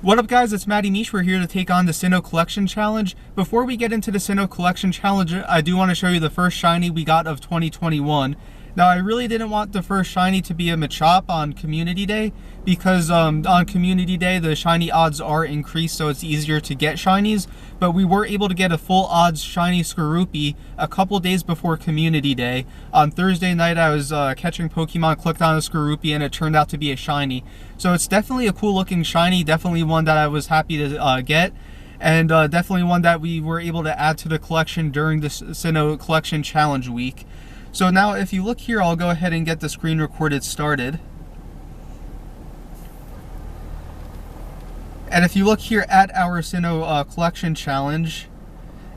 What up guys, it's Matty Mish. We're here to take on the Sinnoh Collection Challenge. Before we get into the Sinnoh Collection Challenge, I do want to show you the first shiny we got of 2021. Now I really didn't want the first shiny to be a Machop on Community Day because on Community Day the shiny odds are increased, so it's easier to get shinies, but we were able to get a full odds shiny Skorupi a couple days before Community Day. On Thursday night I was catching Pokemon, clicked on a Skorupi, and it turned out to be a shiny. So it's definitely a cool looking shiny, definitely one that I was happy to get, and definitely one that we were able to add to the collection during this Sinnoh Collection Challenge week. So now if you look here, I'll go ahead and get the screen recorded started. And if you look here at our Sinnoh Collection Challenge,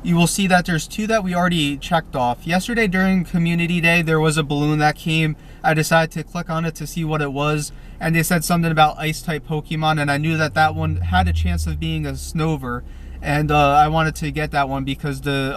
you will see that there's two that we already checked off. Yesterday during Community Day, there was a balloon that came. I decided to click on it to see what it was, and they said something about Ice-type Pokemon, and I knew that that one had a chance of being a Snover, and I wanted to get that one because the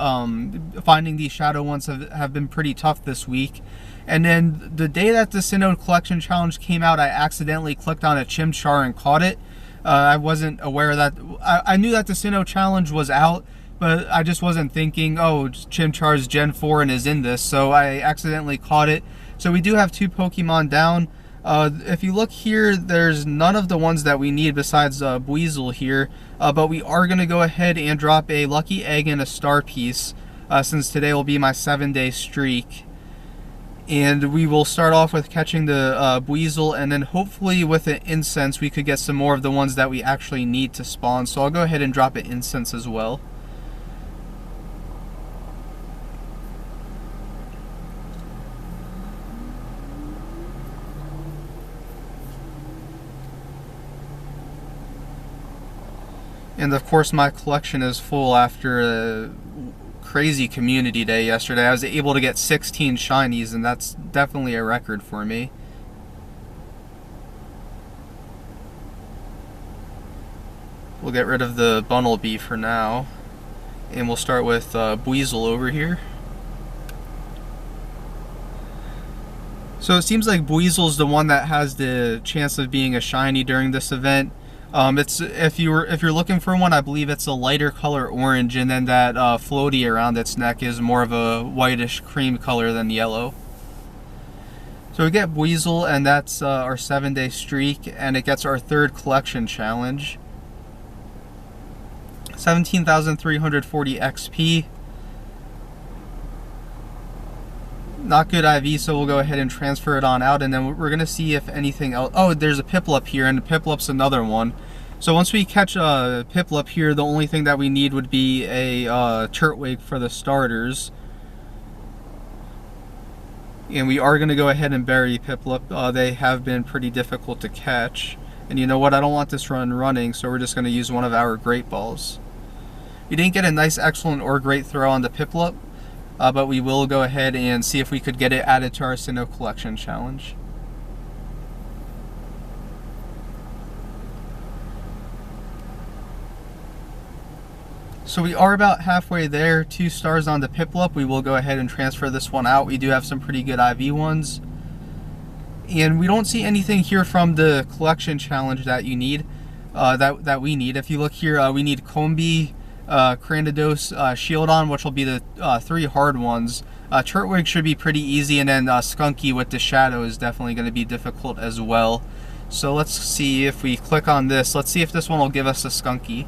finding these shadow ones have been pretty tough this week. And then the day that the Sinnoh Collection Challenge came out, I accidentally clicked on a Chimchar and caught it. I wasn't aware that, I knew that the Sinnoh Challenge was out, but I just wasn't thinking, oh, Chimchar's Gen 4 and is in this, so I accidentally caught it. So we do have two Pokemon down. If you look here, there's none of the ones that we need besides Buizel here, but we are going to go ahead and drop a Lucky Egg and a Star Piece, since today will be my 7-day streak. And we will start off with catching the Buizel, and then hopefully with an Incense we could get some more of the ones that we actually need to spawn. So I'll go ahead and drop an Incense as well. And of course my collection is full after a crazy Community Day yesterday. I was able to get 16 shinies, and that's definitely a record for me. We'll get rid of the Bunnelby for now, and we'll start with Buizel over here. So it seems like Buizel's the one that has the chance of being a shiny during this event. It's if you're looking for one, I believe it's a lighter color orange, and then that floaty around its neck is more of a whitish cream color than yellow. So we get Buizel, and that's our 7-day streak, and it gets our third collection challenge. 17,340 XP. Not good IV, so we'll go ahead and transfer it on out, and then we're gonna see if anything else. Oh, there's a Piplup here, and Piplup's another one. So once we catch a Piplup here, the only thing that we need would be a Turtwig for the starters. And we are gonna go ahead and bury Piplup. They have been pretty difficult to catch. And you know what? I don't want this run running, so we're just gonna use one of our Great Balls. We didn't get a nice, excellent, or great throw on the Piplup. But we will go ahead and see if we could get it added to our Sinnoh Collection Challenge. So we are about halfway there, 2 stars on the Piplup. We will go ahead and transfer this one out. We do have some pretty good IV ones. And we don't see anything here from the Collection Challenge that you need, that we need. If you look here, we need Combee, Cranidos, Shieldon, which will be the 3 hard ones. Turtwig should be pretty easy, and then Skunky with the shadow is definitely going to be difficult as well. So let's see if we click on this. Let's see if this one will give us a Skunky.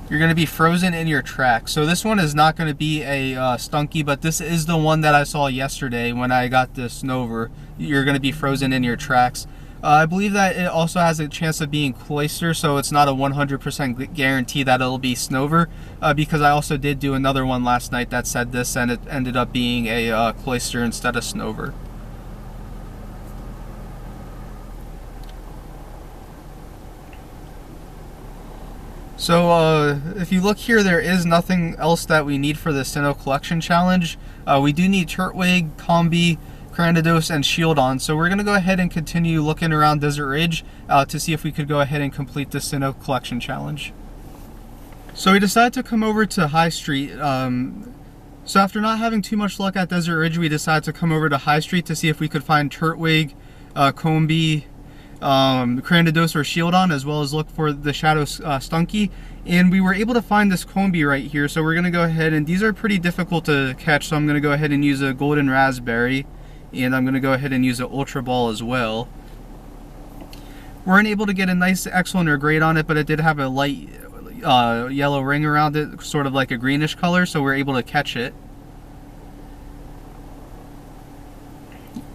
You're going to be frozen in your tracks. So this one is not going to be a Stunky, but this is the one that I saw yesterday when I got the Snover. You're going to be frozen in your tracks. I believe that it also has a chance of being Cloyster, so it's not a 100% guarantee that it'll be Snover, because I also did do another one last night that said this, and it ended up being a Cloyster instead of Snover. So if you look here, there is nothing else that we need for the Sinnoh Collection Challenge. We do need Turtwig, Combee, Cranidos, and Shieldon. So we're going to go ahead and continue looking around Desert Ridge to see if we could go ahead and complete the Sinnoh Collection Challenge. So we decided to come over to High Street. So after not having too much luck at Desert Ridge, we decided to come over to High Street to see if we could find Turtwig, Combee, Cranidos, or Shieldon, as well as look for the Shadow Stunky. And we were able to find this Combee right here, so we're going to go ahead, and these are pretty difficult to catch, so I'm going to go ahead and use a Golden Raspberry, and I'm going to go ahead and use an Ultra Ball as well. Weren't able to get a nice excellent or great on it, but it did have a light yellow ring around it, sort of like a greenish color, so we're able to catch it.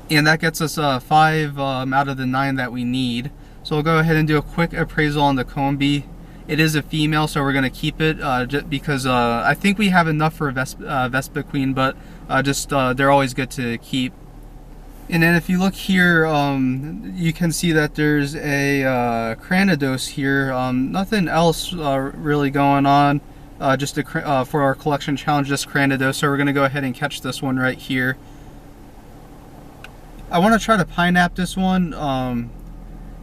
And that gets us 5 out of the 9 that we need. So we'll go ahead and do a quick appraisal on the Combee. It is a female, so we're going to keep it just because I think we have enough for Vespa Queen, but they're always good to keep. And then if you look here, you can see that there's a Cranidos here. Nothing else really going on. Just for our collection challenge, just Cranidos. So we're going to go ahead and catch this one right here. I want to try to pineapple this one,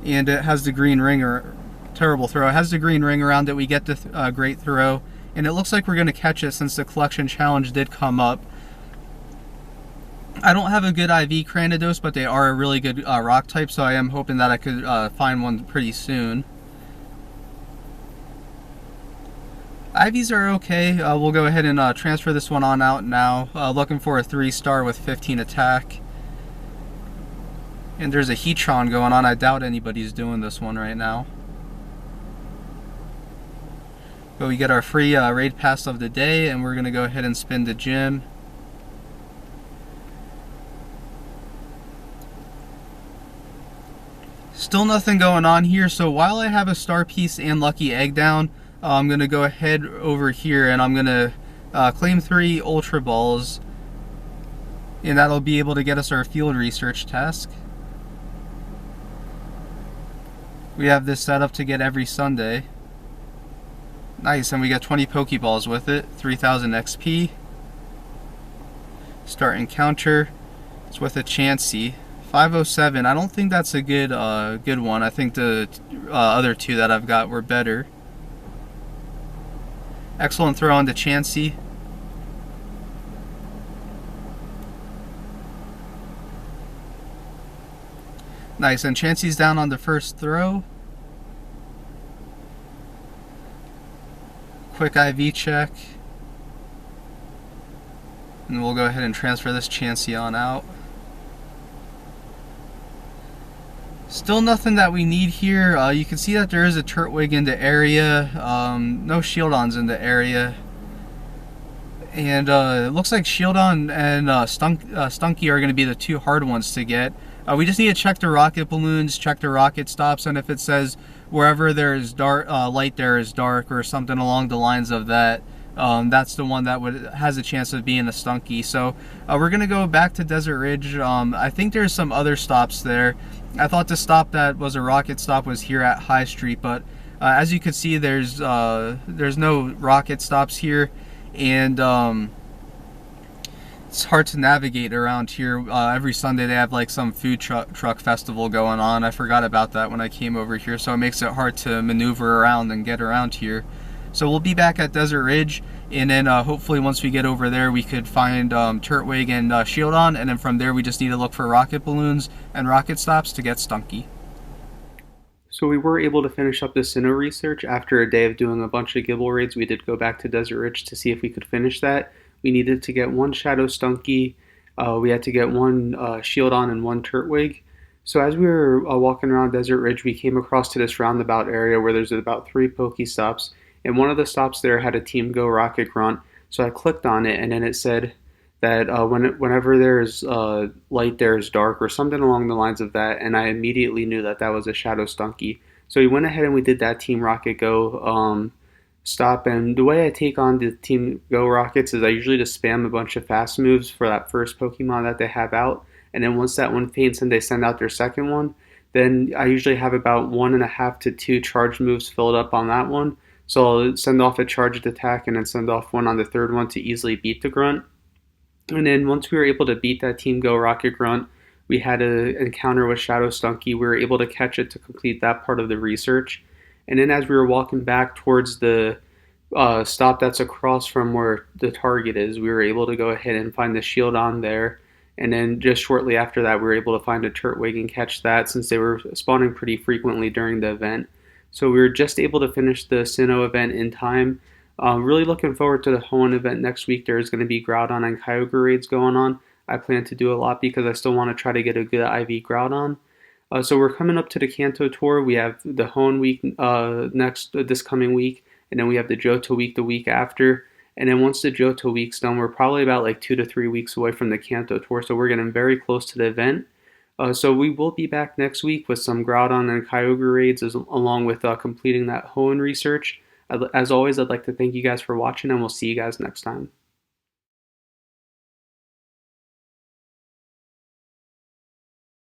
and it has the green ring, or terrible throw. It has the green ring around it. We get the great throw, and it looks like we're going to catch it since the collection challenge did come up. I don't have a good IV Cranidos, but they are a really good rock type, so I am hoping that I could find one pretty soon. IVs are okay. We'll go ahead and transfer this one on out now. Looking for a 3-star with 15 attack. And there's a Heatron going on. I doubt anybody's doing this one right now. But we get our free raid pass of the day, and we're going to go ahead and spin the gym. Still nothing going on here, so while I have a star piece and lucky egg down, I'm going to go ahead over here and I'm going to claim 3 Ultra Balls, and that'll be able to get us our field research task. We have this set up to get every Sunday. Nice, and we got 20 Pokeballs with it, 3000 XP. Start encounter. It's with a Chansey. 507. I don't think that's a good one. I think the other 2 that I've got were better. Excellent throw on the Chansey. Nice, and Chansey's down on the first throw. Quick IV check. And we'll go ahead and transfer this Chansey on out. Still nothing that we need here. You can see that there is a Turtwig in the area. No Shieldons in the area. And it looks like Shieldon and Stunky are going to be the 2 hard ones to get. We just need to check the rocket balloons, check the rocket stops, and if it says wherever there is light, there is dark, or something along the lines of that, that's the one that has a chance of being a Stunky. So we're going to go back to Desert Ridge. I think there's some other stops there. I thought the stop that was a rocket stop was here at High Street, but as you can see, there's no rocket stops here, and it's hard to navigate around here. Every Sunday they have like some food truck festival going on. I forgot about that when I came over here, so it makes it hard to maneuver around and get around here. So we'll be back at Desert Ridge, and then hopefully once we get over there we could find Turtwig and Shieldon, and then from there we just need to look for rocket balloons and rocket stops to get Stunky. So we were able to finish up the Sinnoh research. After a day of doing a bunch of Gibble raids, we did go back to Desert Ridge to see if we could finish that. We needed to get 1 Shadow Stunky, we had to get 1 Shieldon and 1 Turtwig. So as we were walking around Desert Ridge, we came across to this roundabout area where there's about 3 Pokestops, and one of the stops there had a Team Go Rocket Grunt. So I clicked on it, and then it said that whenever there's light, there is dark, or something along the lines of that, and I immediately knew that that was a Shadow Stunky. So we went ahead and we did that Team Rocket Go stop, and the way I take on the Team Go Rockets is I usually just spam a bunch of fast moves for that first Pokemon that they have out, and then once that one faints and they send out their second one, then I usually have about 1.5 to 2 charge moves filled up on that one. So I'll send off a charged attack and then send off one on the third one to easily beat the Grunt. And then once we were able to beat that Team Go Rocket Grunt, we had an encounter with Shadow Stunky. We were able to catch it to complete that part of the research. And then as we were walking back towards the stop that's across from where the target is. We were able to go ahead and find the shield on there. And then just shortly after that, we were able to find a turtwig and catch that since they were spawning pretty frequently during the event. So we were just able to finish the Sinnoh event in time. Really looking forward to the Hoenn event next week. There's going to be Groudon and Kyogre raids going on. I plan to do a lot because I still want to try to get a good IV Groudon. So we're coming up to the Kanto tour. We have the Hoenn week next this coming week, and then we have the Johto week the week after. And then once the Johto week's done, we're probably about like 2 to 3 weeks away from the Kanto tour. So we're getting very close to the event. So we will be back next week with some Groudon and Kyogre raids, along with completing that Hoenn research. As always, I'd like to thank you guys for watching, and we'll see you guys next time.